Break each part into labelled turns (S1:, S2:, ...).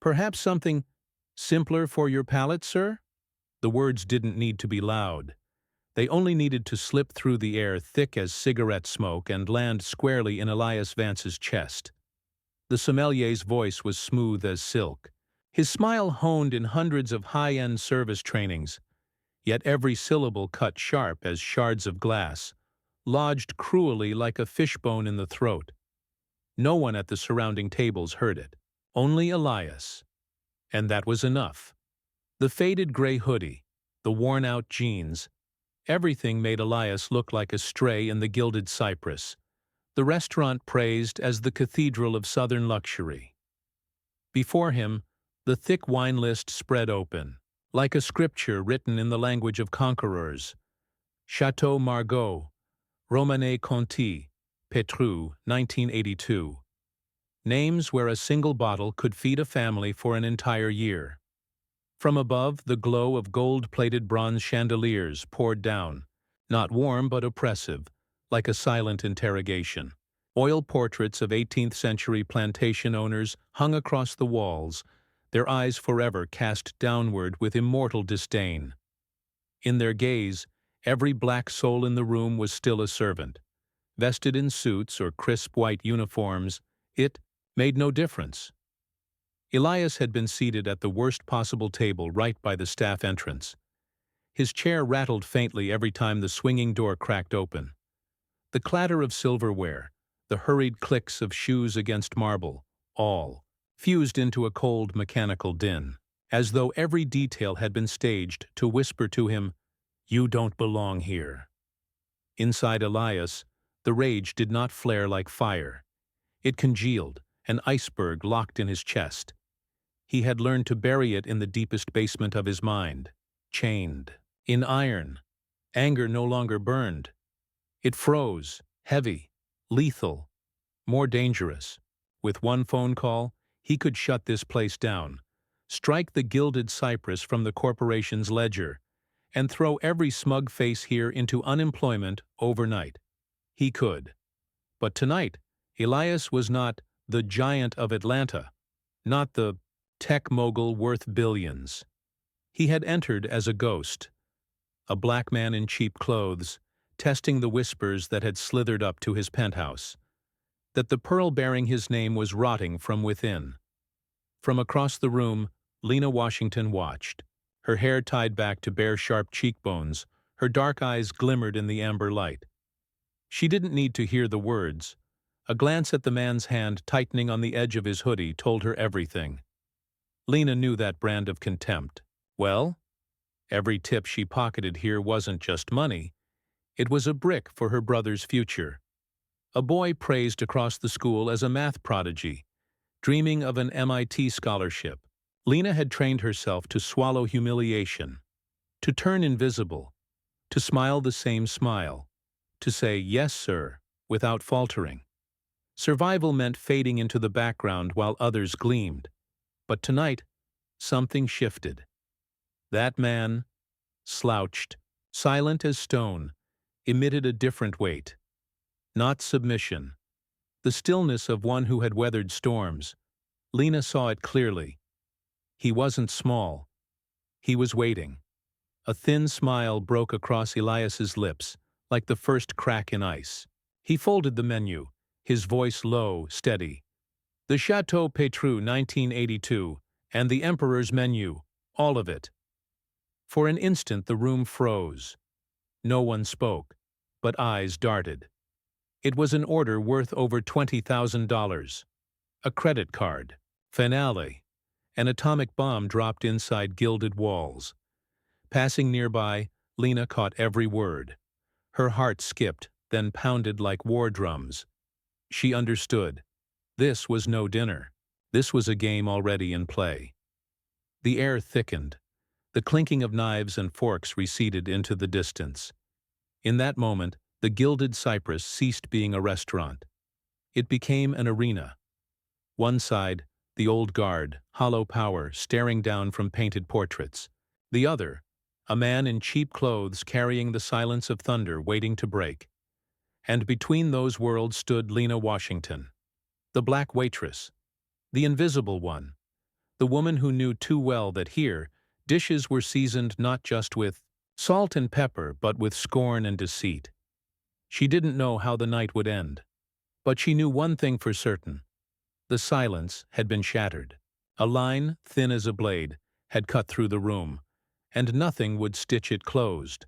S1: Perhaps something simpler for your palate, sir? The words didn't need to be loud. They only needed to slip through the air thick as cigarette smoke and land squarely in Elias Vance's chest. The sommelier's voice was smooth as silk. His smile honed in hundreds of high-end service trainings, yet every syllable cut sharp as shards of glass, lodged cruelly like a fishbone in the throat. No one at the surrounding tables heard it. Only Elias. And that was enough. The faded gray hoodie, the worn-out jeans, everything made Elias look like a stray in the gilded cypress, the restaurant praised as the cathedral of southern luxury. Before him, the thick wine list spread open, like a scripture written in the language of conquerors. Chateau Margaux, Romanée Conti, Petrus, 1982. Names where a single bottle could feed a family for an entire year. From above, the glow of gold-plated bronze chandeliers poured down, not warm but oppressive, like a silent interrogation. Oil portraits of 18th-century plantation owners hung across the walls, their eyes forever cast downward with immortal disdain. In their gaze, every black soul in the room was still a servant. Vested in suits or crisp white uniforms, it made no difference. Elias had been seated at the worst possible table right by the staff entrance. His chair rattled faintly every time the swinging door cracked open. The clatter of silverware, the hurried clicks of shoes against marble, all fused into a cold mechanical din, as though every detail had been staged to whisper to him, "You don't belong here." Inside Elias, the rage did not flare like fire. It congealed, an iceberg locked in his chest. He had learned to bury it in the deepest basement of his mind, chained, in iron. Anger no longer burned. It froze, heavy, lethal, more dangerous. With one phone call, he could shut this place down, strike the gilded cypress from the corporation's ledger, and throw every smug face here into unemployment overnight. He could. But tonight, Elias was not the giant of Atlanta, not the tech mogul worth billions. He had entered as a ghost, a black man in cheap clothes, testing the whispers that had slithered up to his penthouse, that the pearl bearing his name was rotting from within. From across the room, Lena Washington watched, her hair tied back to bare sharp cheekbones, her dark eyes glimmered in the amber light. She didn't need to hear the words. A glance at the man's hand tightening on the edge of his hoodie told her everything. Lena knew that brand of contempt. Well, every tip she pocketed here wasn't just money. It was a brick for her brother's future. A boy praised across the school as a math prodigy, dreaming of an MIT scholarship. Lena had trained herself to swallow humiliation, to turn invisible, to smile the same smile, to say "yes, sir," without faltering. Survival meant fading into the background while others gleamed. But tonight, something shifted. That man, slouched, silent as stone, emitted a different weight. Not submission. The stillness of one who had weathered storms. Lena saw it clearly. He wasn't small. He was waiting. A thin smile broke across Elias's lips, like the first crack in ice. He folded the menu, his voice low, steady. The Chateau Petrus 1982, and the Emperor's menu, all of it. For an instant the room froze. No one spoke, but eyes darted. It was an order worth over $20,000. A credit card. Finale. An atomic bomb dropped inside gilded walls. Passing nearby, Lena caught every word. Her heart skipped, then pounded like war drums. She understood. This was no dinner. This was a game already in play. The air thickened. The clinking of knives and forks receded into the distance. In that moment, the gilded cypress ceased being a restaurant. It became an arena. One side, the old guard, hollow power, staring down from painted portraits. The other, a man in cheap clothes carrying the silence of thunder waiting to break. And between those worlds stood Lena Washington, the black waitress, the invisible one, the woman who knew too well that here, dishes were seasoned not just with salt and pepper but with scorn and deceit. She didn't know how the night would end. But she knew one thing for certain. The silence had been shattered. A line, thin as a blade, had cut through the room, and nothing would stitch it closed.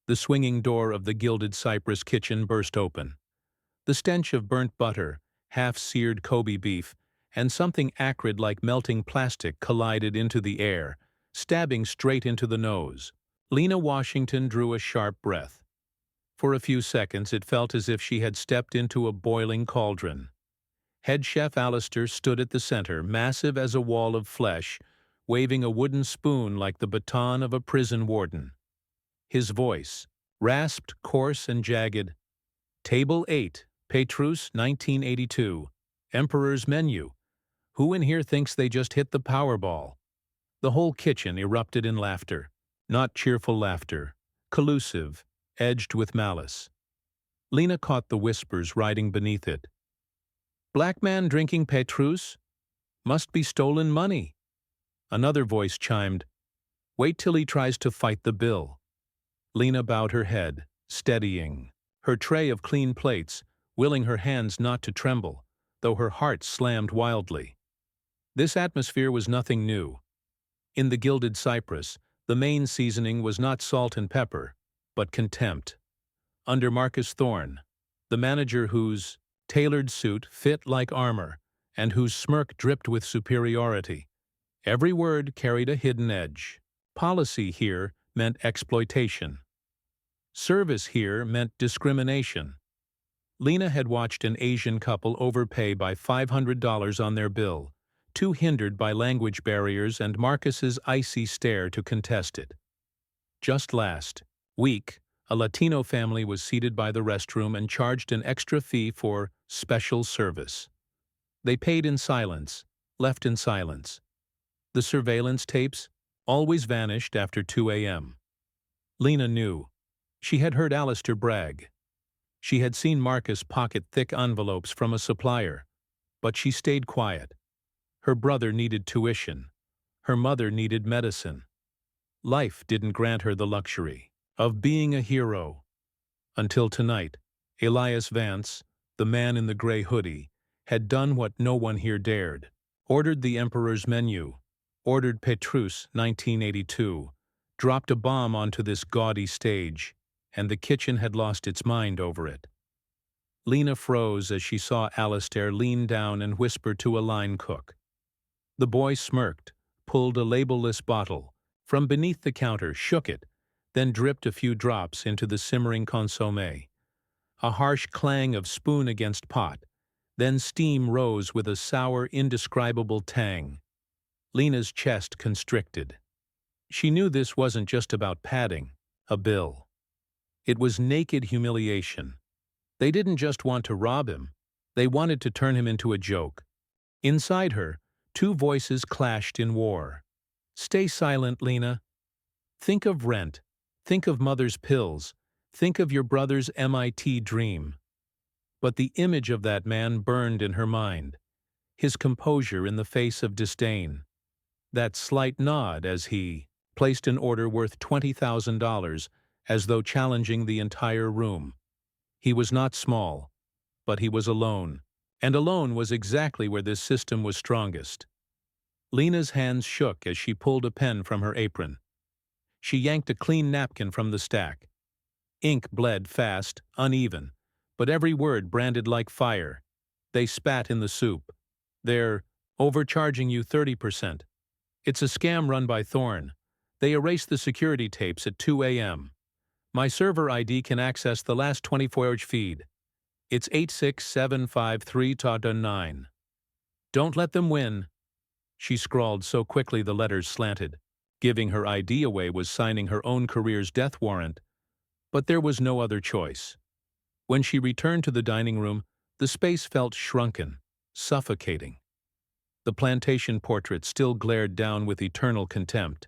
S1: The swinging door of the gilded cypress kitchen burst open. The stench of burnt butter, half-seared Kobe beef, and something acrid like melting plastic collided into the air, stabbing straight into the nose. Lena Washington drew a sharp breath. For a few seconds it felt as if she had stepped into a boiling cauldron. Head chef Alistair stood at the center, massive as a wall of flesh, waving a wooden spoon like the baton of a prison warden. His voice, rasped, coarse, and jagged. Table 8, Petrus, 1982. Emperor's Menu. Who in here thinks they just hit the Powerball? The whole kitchen erupted in laughter. Not cheerful laughter. Collusive, edged with malice. Lena caught the whispers riding beneath it. Black man drinking Petrus? Must be stolen money. Another voice chimed, wait till he tries to fight the bill. Lena bowed her head, steadying her tray of clean plates, willing her hands not to tremble, though her heart slammed wildly. This atmosphere was nothing new. In the Gilded Cypress, the main seasoning was not salt and pepper, but contempt. Under Marcus Thorne, the manager whose tailored suit fit like armor and whose smirk dripped with superiority, every word carried a hidden edge. Policy here meant exploitation. Service here meant discrimination. Lena had watched an Asian couple overpay by $500 on their bill, too hindered by language barriers and Marcus's icy stare to contest it. Just last week, a Latino family was seated by the restroom and charged an extra fee for special service. They paid in silence, left in silence. The surveillance tapes always vanished after 2 a.m. Lena knew. She had heard Alistair brag. She had seen Marcus pocket thick envelopes from a supplier, but she stayed quiet. Her brother needed tuition. Her mother needed medicine. Life didn't grant her the luxury of being a hero. Until tonight, Elias Vance, the man in the gray hoodie, had done what no one here dared. Ordered the Emperor's Menu, ordered Petrus, 1982, dropped a bomb onto this gaudy stage, and the kitchen had lost its mind over it. Lena froze as she saw Alistair lean down and whisper to a line cook. The boy smirked, pulled a labelless bottle from beneath the counter, shook it, then dripped a few drops into the simmering consommé. A harsh clang of spoon against pot, then steam rose with a sour, indescribable tang. Lena's chest constricted. She knew this wasn't just about padding a bill. It was naked humiliation. They didn't just want to rob him, they wanted to turn him into a joke. Inside her, two voices clashed in war. Stay silent, Lena. Think of rent. Think of mother's pills. Think of your brother's MIT dream. But the image of that man burned in her mind. His composure in the face of disdain. That slight nod as he placed an order worth $20,000 as though challenging the entire room. He was not small, but he was alone. And alone was exactly where this system was strongest. Lena's hands shook as she pulled a pen from her apron. She yanked a clean napkin from the stack. Ink bled fast, uneven, but every word branded like fire. They spat in the soup. They're overcharging you 30%. It's a scam run by Thorne. They erased the security tapes at 2 a.m. My server ID can access the last 24-hour feed. It's 86753-9. Don't let them win. She scrawled so quickly the letters slanted. Giving her ID away was signing her own career's death warrant. But there was no other choice. When she returned to the dining room, the space felt shrunken, suffocating. The plantation portrait still glared down with eternal contempt.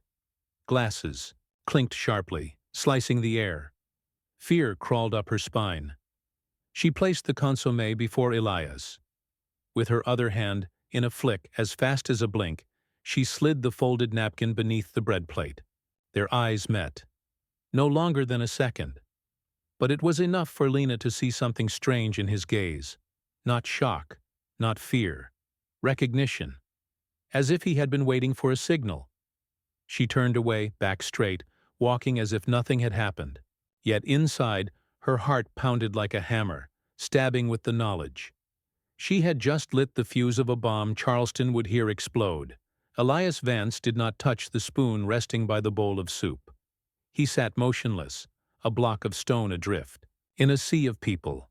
S1: Glasses clinked sharply, slicing the air. Fear crawled up her spine. She placed the consommé before Elias. With her other hand, in a flick as fast as a blink, She slid the folded napkin beneath the bread plate. Their eyes met. No longer than a second. But it was enough for Lena to see something strange in his gaze. Not shock, not fear. Recognition. As if he had been waiting for a signal. She turned away, back straight, walking as if nothing had happened. Yet inside, her heart pounded like a hammer, stabbing with the knowledge. She had just lit the fuse of a bomb Charleston would hear explode. Elias Vance did not touch the spoon resting by the bowl of soup. He sat motionless, a block of stone adrift, in a sea of people.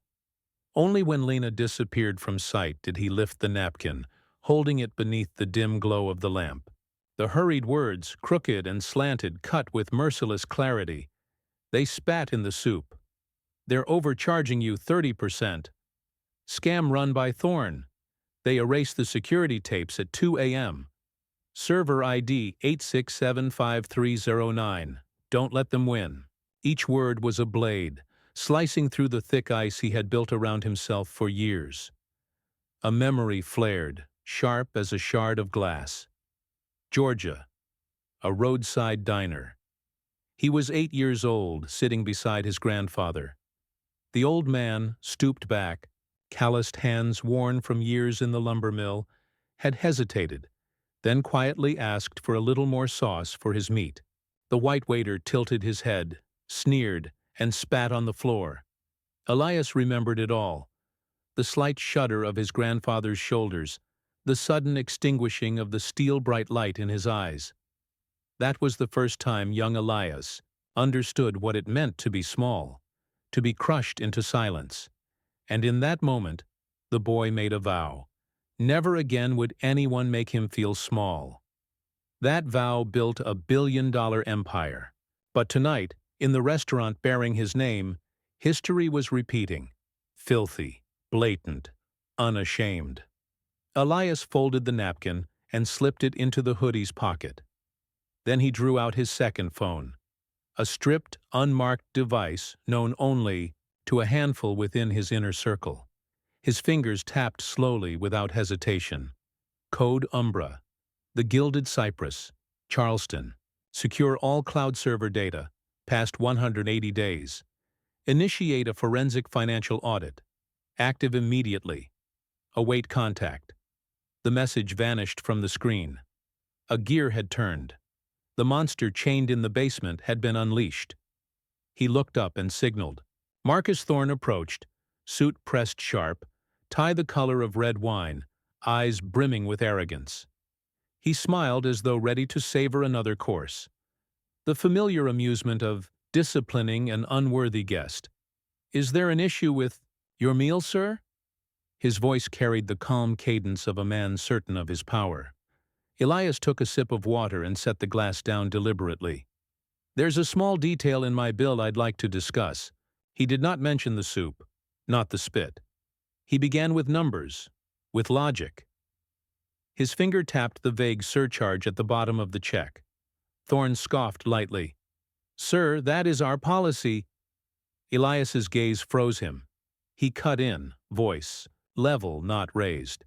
S1: Only when Lena disappeared from sight did he lift the napkin, holding it beneath the dim glow of the lamp. The hurried words, crooked and slanted, cut with merciless clarity. They spat in the soup. They're overcharging you 30%. Scam run by Thorn. They erased the security tapes at 2 a.m. Server ID 8675309. Don't let them win. Each word was a blade, slicing through the thick ice he had built around himself for years. A memory flared, sharp as a shard of glass. Georgia. A roadside diner. He was 8 years old, sitting beside his grandfather. The old man, stooped back, calloused hands worn from years in the lumber mill, had hesitated, then quietly asked for a little more sauce for his meat. The white waiter tilted his head, sneered, and spat on the floor. Elias remembered it all. The slight shudder of his grandfather's shoulders, the sudden extinguishing of the steel-bright light in his eyes. That was the first time young Elias understood what it meant to be small, to be crushed into silence. And in that moment, the boy made a vow. Never again would anyone make him feel small. That vow built a billion-dollar empire. But tonight, in the restaurant bearing his name, history was repeating. Filthy, blatant, unashamed. Elias folded the napkin and slipped it into the hoodie's pocket. Then he drew out his second phone, a stripped, unmarked device known only to a handful within his inner circle. His fingers tapped slowly without hesitation. Code Umbra. The Gilded Cypress. Charleston. Secure all cloud server data. Past 180 days. Initiate a forensic financial audit. Active immediately. Await contact. The message vanished from the screen. A gear had turned. The monster chained in the basement had been unleashed. He looked up and signaled. Marcus Thorne approached, suit pressed sharp, tie the color of red wine, eyes brimming with arrogance. He smiled as though ready to savor another course. The familiar amusement of disciplining an unworthy guest. Is there an issue with your meal, sir? His voice carried the calm cadence of a man certain of his power. Elias took a sip of water and set the glass down deliberately. There's a small detail in my bill I'd like to discuss. He did not mention the soup, not the spit. He began with numbers, with logic. His finger tapped the vague surcharge at the bottom of the check. Thorne scoffed lightly. Sir, that is our policy. Elias's gaze froze him. He cut in, voice, level not raised.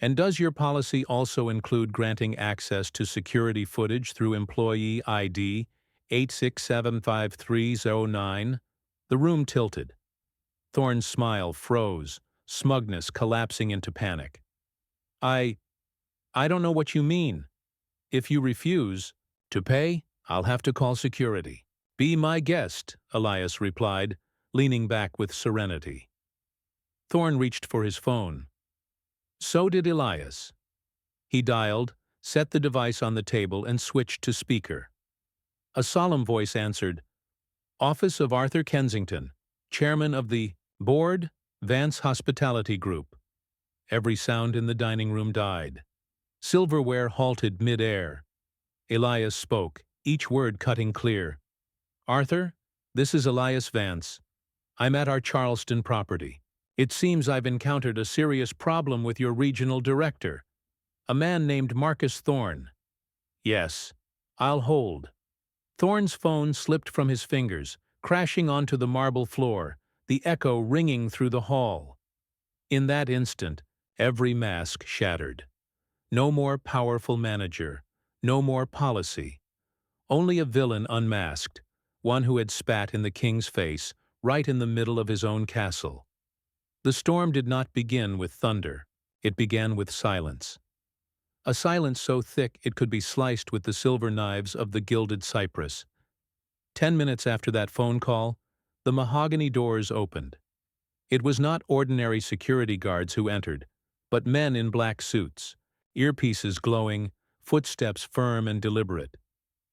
S1: And does your policy also include granting access to security footage through employee ID 8675309? The room tilted. Thorne's smile froze, smugness collapsing into panic. I don't know what you mean. If you refuse to pay, I'll have to call security. Be my guest, Elias replied, leaning back with serenity. Thorne reached for his phone. So did Elias. He dialed, set the device on the table, and switched to speaker. A solemn voice answered, Office of Arthur Kensington, Chairman of the Board, Vance Hospitality Group. Every sound in the dining room died. Silverware halted mid-air. Elias spoke, each word cutting clear. Arthur, this is Elias Vance. I'm at our Charleston property. It seems I've encountered a serious problem with your regional director, a man named Marcus Thorne. Yes, I'll hold. Thorne's phone slipped from his fingers, crashing onto the marble floor, the echo ringing through the hall. In that instant, every mask shattered. No more powerful manager. No more policy. Only a villain unmasked, one who had spat in the king's face, right in the middle of his own castle. The storm did not begin with thunder. It began with silence. A silence so thick it could be sliced with the silver knives of the gilded cypress. 10 minutes after that phone call, the mahogany doors opened. It was not ordinary security guards who entered, but men in black suits, earpieces glowing, footsteps firm and deliberate.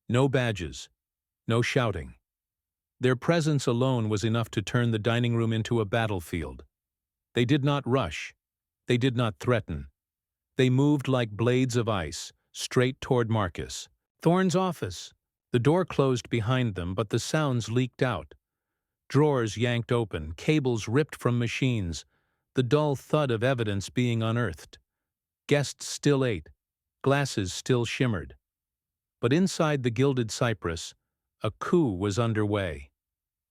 S1: No badges, no shouting. Their presence alone was enough to turn the dining room into a battlefield. They did not rush. They did not threaten. They moved like blades of ice, straight toward Marcus Thorne's office. The door closed behind them, but the sounds leaked out. Drawers yanked open, cables ripped from machines, the dull thud of evidence being unearthed. Guests still ate. Glasses still shimmered. But inside the gilded cypress, a coup was underway.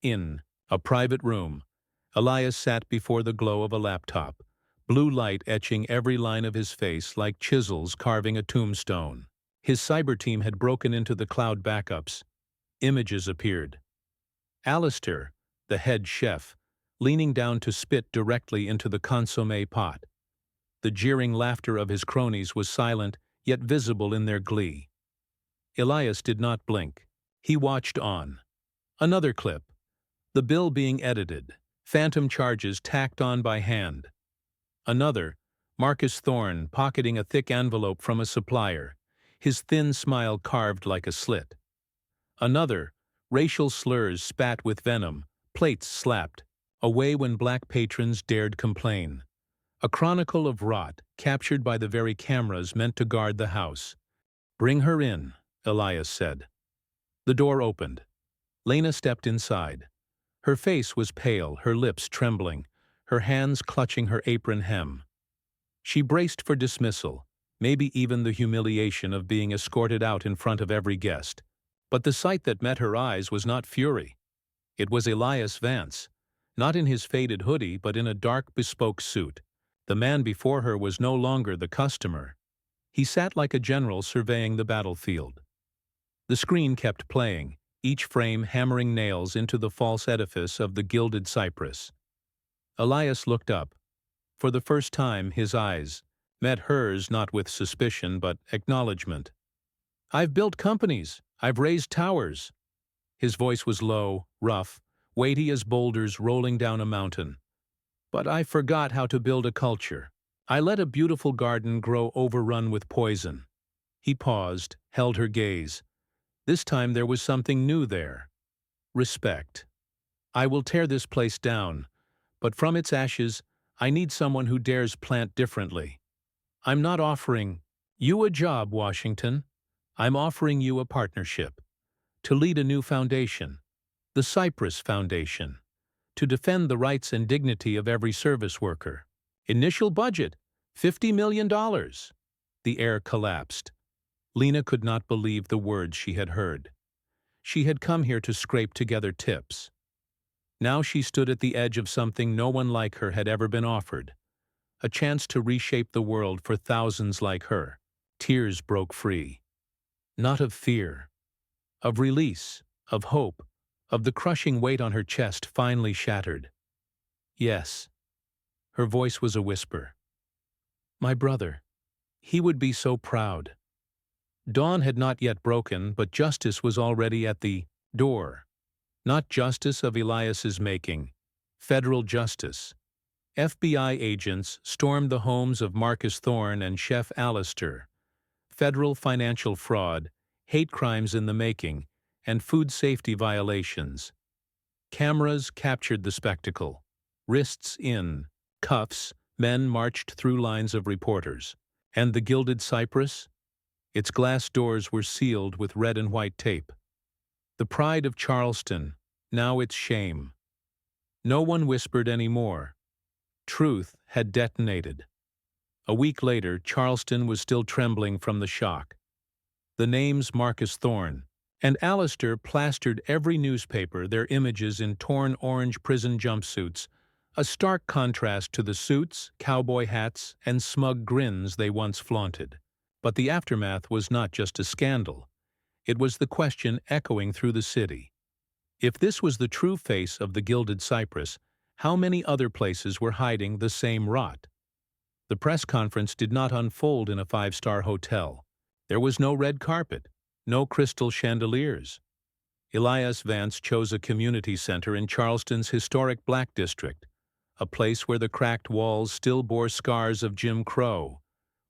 S1: In a private room, Elias sat before the glow of a laptop, blue light etching every line of his face like chisels carving a tombstone. His cyber team had broken into the cloud backups. Images appeared. Alistair, the head chef, leaning down to spit directly into the consommé pot. The jeering laughter of his cronies was silent, yet visible in their glee. Elias did not blink. He watched on. Another clip. The bill being edited, phantom charges tacked on by hand. Another, Marcus Thorne pocketing a thick envelope from a supplier, his thin smile carved like a slit. Another, racial slurs spat with venom, plates slapped, away when black patrons dared complain. A chronicle of rot captured by the very cameras meant to guard the house. "Bring her in," Elias said. The door opened. Lena stepped inside. Her face was pale, her lips trembling, her hands clutching her apron hem. She braced for dismissal, maybe even the humiliation of being escorted out in front of every guest. But the sight that met her eyes was not fury. It was Elias Vance, not in his faded hoodie but in a dark bespoke suit. The man before her was no longer the customer. He sat like a general surveying the battlefield. The screen kept playing, each frame hammering nails into the false edifice of the gilded cypress. Elias looked up. For the first time, his eyes met hers not with suspicion but acknowledgement. "I've built companies. I've raised towers." His voice was low, rough, weighty as boulders rolling down a mountain. "But I forgot how to build a culture. I let a beautiful garden grow overrun with poison." He paused, held her gaze. This time there was something new there. Respect. "I will tear this place down, but from its ashes, I need someone who dares plant differently. I'm not offering you a job, Washington. I'm offering you a partnership. To lead a new foundation, the Cypress Foundation. To defend the rights and dignity of every service worker. Initial budget, $50 million. The air collapsed. Lena could not believe the words she had heard. She had come here to scrape together tips. Now she stood at the edge of something no one like her had ever been offered. A chance to reshape the world for thousands like her. Tears broke free. Not of fear. Of release, of hope, of the crushing weight on her chest finally shattered. "Yes." Her voice was a whisper. "My brother. He would be so proud." Dawn had not yet broken, but justice was already at the door. Not justice of Elias's making. Federal justice. FBI agents stormed the homes of Marcus Thorne and Chef Alistair. Federal financial fraud, hate crimes in the making, and food safety violations. Cameras captured the spectacle. Wrists in, cuffs, men marched through lines of reporters. And the gilded cypress? Its glass doors were sealed with red and white tape. The pride of Charleston, now its shame. No one whispered anymore. Truth had detonated. A week later, Charleston was still trembling from the shock. The names Marcus Thorne and Alistair plastered every newspaper, their images in torn orange prison jumpsuits, a stark contrast to the suits, cowboy hats, and smug grins they once flaunted. But the aftermath was not just a scandal. It was the question echoing through the city. If this was the true face of the Gilded Cypress, how many other places were hiding the same rot? The press conference did not unfold in a five-star hotel. There was no red carpet, no crystal chandeliers. Elias Vance chose a community center in Charleston's historic Black District, a place where the cracked walls still bore scars of Jim Crow,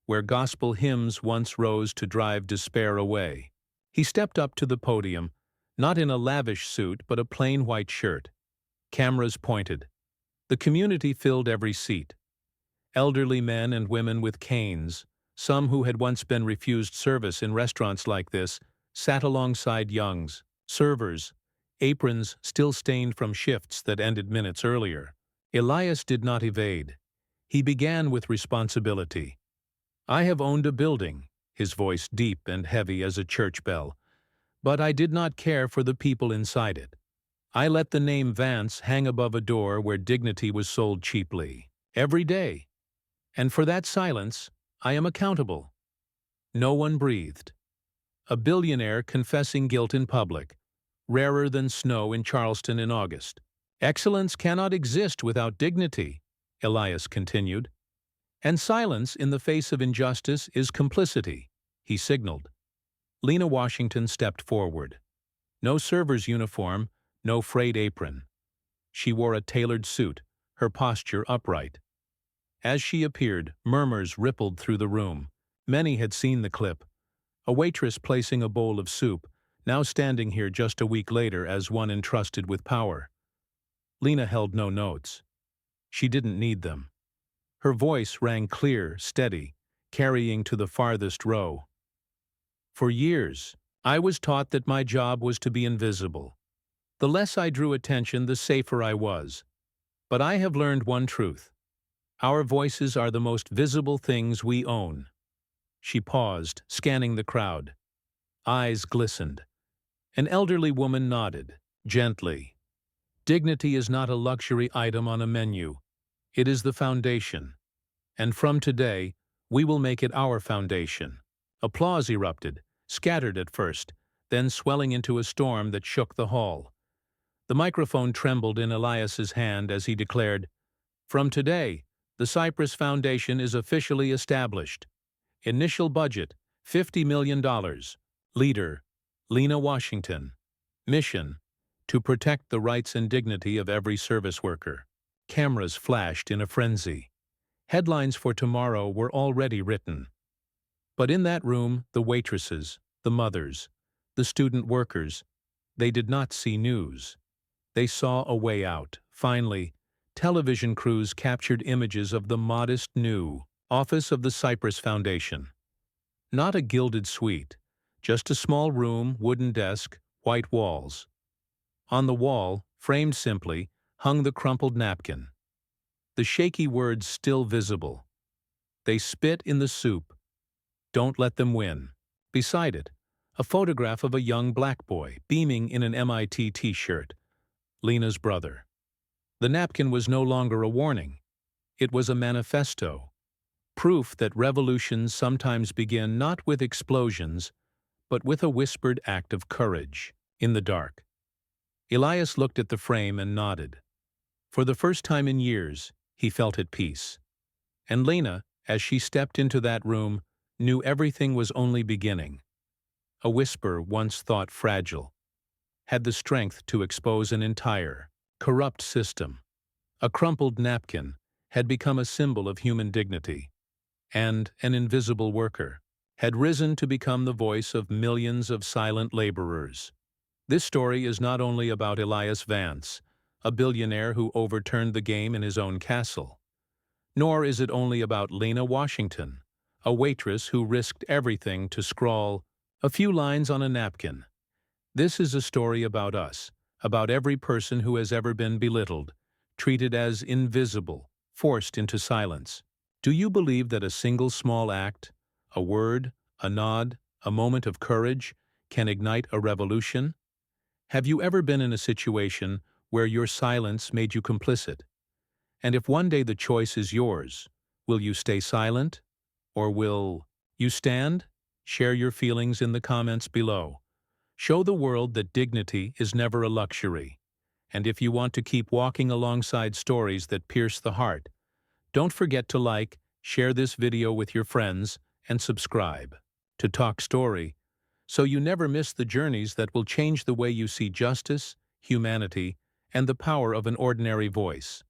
S1: where gospel hymns once rose to drive despair away. He stepped up to the podium, not in a lavish suit but a plain white shirt. Cameras pointed. The community filled every seat. Elderly men and women with canes, some who had once been refused service in restaurants like this, sat alongside youngs, servers, aprons still stained from shifts that ended minutes earlier. Elias did not evade. He began with responsibility. "I have owned a building," his voice deep and heavy as a church bell, "but I did not care for the people inside it. I let the name Vance hang above a door where dignity was sold cheaply. Every day. And for that silence, I am accountable." No one breathed. A billionaire confessing guilt in public, rarer than snow in Charleston in August. "Excellence cannot exist without dignity," Elias continued. "And silence in the face of injustice is complicity," he signaled. Lena Washington stepped forward. No server's uniform, no frayed apron. She wore a tailored suit, her posture upright. As she appeared, murmurs rippled through the room. Many had seen the clip. A waitress placing a bowl of soup, now standing here just a week later as one entrusted with power. Lena held no notes. She didn't need them. Her voice rang clear, steady, carrying to the farthest row. "For years, I was taught that my job was to be invisible. The less I drew attention, the safer I was. But I have learned one truth. Our voices are the most visible things we own." She paused, scanning the crowd. Eyes glistened. An elderly woman nodded, gently. "Dignity is not a luxury item on a menu. It is the foundation. And from today, we will make it our foundation." Applause erupted, scattered at first, then swelling into a storm that shook the hall. The microphone trembled in Elias's hand as he declared, "From today, the Cypress Foundation is officially established. Initial budget, $50 million. Leader, Lena Washington. Mission, to protect the rights and dignity of every service worker." Cameras flashed in a frenzy. Headlines for tomorrow were already written. But in that room, the waitresses, the mothers, the student workers, they did not see news. They saw a way out. Finally, television crews captured images of the modest new office of the Cypress Foundation. Not a gilded suite, just a small room, wooden desk, white walls. On the wall, framed simply, hung the crumpled napkin. The shaky words still visible. "They spit in the soup. Don't let them win." Beside it, a photograph of a young black boy, beaming in an MIT t-shirt. Lena's brother. The napkin was no longer a warning. It was a manifesto. Proof that revolutions sometimes begin not with explosions, but with a whispered act of courage. In the dark. Elias looked at the frame and nodded. For the first time in years, he felt at peace. And Lena, as she stepped into that room, knew everything was only beginning. A whisper, once thought fragile, had the strength to expose an entire, corrupt system. A crumpled napkin had become a symbol of human dignity, and an invisible worker had risen to become the voice of millions of silent laborers. This story is not only about Elias Vance, a billionaire who overturned the game in his own castle, nor is it only about Lena Washington, a waitress who risked everything to scrawl a few lines on a napkin. This is a story about us, about every person who has ever been belittled, treated as invisible, forced into silence. Do you believe that a single small act, a word, a nod, a moment of courage, can ignite a revolution? Have you ever been in a situation where your silence made you complicit? And if one day the choice is yours, will you stay silent, or will You stand? Share your feelings in the comments below. Show the world that dignity is never a luxury. And if you want to keep walking alongside stories that pierce the heart, don't forget to like, share this video with your friends, and subscribe to Talk Story, so you never miss the journeys that will change the way you see justice, humanity, and the power of an ordinary voice.